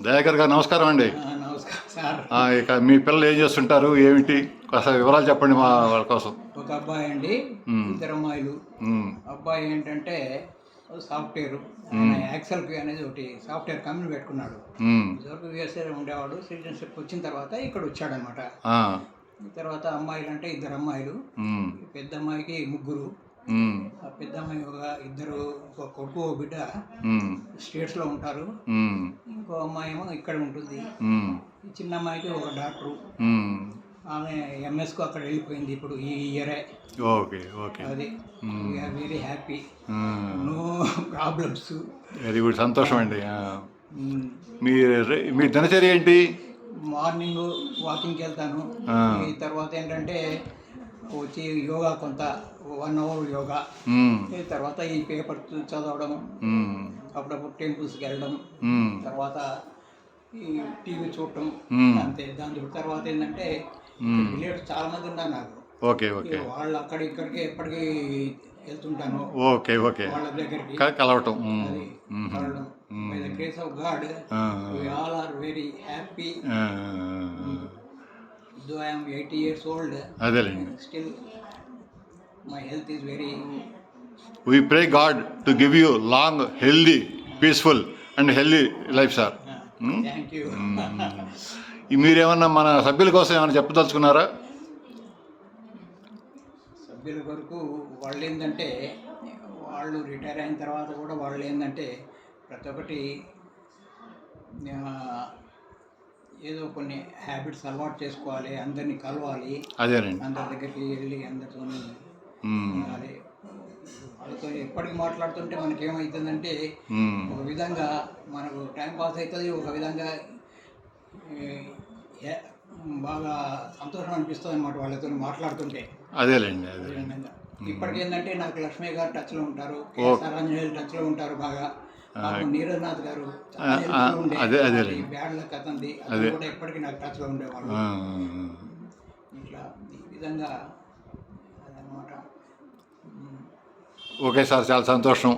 దయాకర్ గారు నమస్కారం అండి. నమస్కారం సార్. ఇక మీ పిల్లలు ఏం చేస్తుంటారు ఏమిటి కాస్త వివరాలు చెప్పండి మా వాళ్ళ కోసం. ఒక అబ్బాయి అండి, ఇద్దరు అమ్మాయిలు. అబ్బాయి ఏంటంటే సాఫ్ట్వేర్, ఆయన యాక్సెల్పి అనేది ఒకటి సాఫ్ట్వేర్ కంపెనీ పెట్టుకున్నాడు. ఇదివరకు యూఎస్ఏలో ఉండేవాడు. సిటిజన్షిప్ వచ్చిన తర్వాత ఇక్కడ వచ్చాడనమాట. తర్వాత అమ్మాయిలు అంటే ఇద్దరు అమ్మాయిలు. పెద్ద అమ్మాయికి ముగ్గురు. ఆ పెద్ద అమ్మాయి ఇద్దరు, ఒక కొడుకు ఒక బిడ్డ స్టేట్స్లో ఉంటారు. ఇంకో అమ్మాయి ఏమో ఇక్కడ ఉంటుంది. చిన్న అమ్మాయికి ఒక డాక్టరు, ఆమె ఎంఎస్కు అక్కడ వెళ్ళిపోయింది ఇప్పుడు ఈ ఇయరే. Okay okay. అది we are very happy, no problems. Very good, సంతోషం అండి. మీ దినచర్య ఏంటి? మార్నింగ్ వాకింగ్కి వెళ్తాను. ఈ తర్వాత ఏంటంటే వచ్చి యోగా కొంత 1 అవర్ యోగా. తర్వాత ఈ పేపర్ చదవడం, అప్పుడప్పుడు టెంపుల్స్కి వెళ్ళడం, తర్వాత ఈ టీవీ చూడటం, అంతే. దాని తర్వాత ఏంటంటే రిలేటివ్స్ చాలా మంది ఉన్నారు నాకు. Okay okay. వాళ్ళు అక్కడ ఇక్కడికి ఎప్పటికీ వెళ్తుంటాను. Okay okay. వాళ్ళ దగ్గరికి కలవటం. By the grace of God we all are very happy. Though I am 80 years old, అదేలేండి. Still my health is very. We pray God to give you long, healthy, peaceful and healthy life, sir. Thank you. మీరేమన్నా మన సభ్యుల కోసం ఏమైనా చెప్పదలుచుకున్నారా? సభ్యుల కొరకు వాళ్ళు ఏంటంటే, వాళ్ళు రిటైర్ అయిన తర్వాత కూడా వాళ్ళు ఏంటంటే ప్రతి ఒక్కటి ఏదో కొన్ని హ్యాబిట్స్ అలవాటు చేసుకోవాలి, అందరినీ కలవాలి. అదేనండి. అందరి దగ్గరికి వెళ్ళి అందరితో ఉండాలి. వాళ్ళతో ఎప్పటికి మాట్లాడుతుంటే మనకి ఏమవుతుందంటే, ఒక విధంగా మనకు టైం పాస్ అవుతుంది, ఒక విధంగా బాగా సంతోషం అనిపిస్తుంది అన్నమాట వాళ్ళతో మాట్లాడుతుంటే. అదేలేండి. ఇప్పటికేంటంటే నాకు లక్ష్మీ గారు టచ్లో ఉంటారు, ఆంజనేయులు టచ్లో ఉంటారు బాగా. నీరజ్నాథ్ గారు బ్యాడ్ లక్ అతంది, అది కూడా ఎప్పటికీ నాకు టచ్లో ఉండేవాళ్ళు. ఇట్లా ఈ విధంగా అదనమాట. ఓకే సార్, చాలా సంతోషం.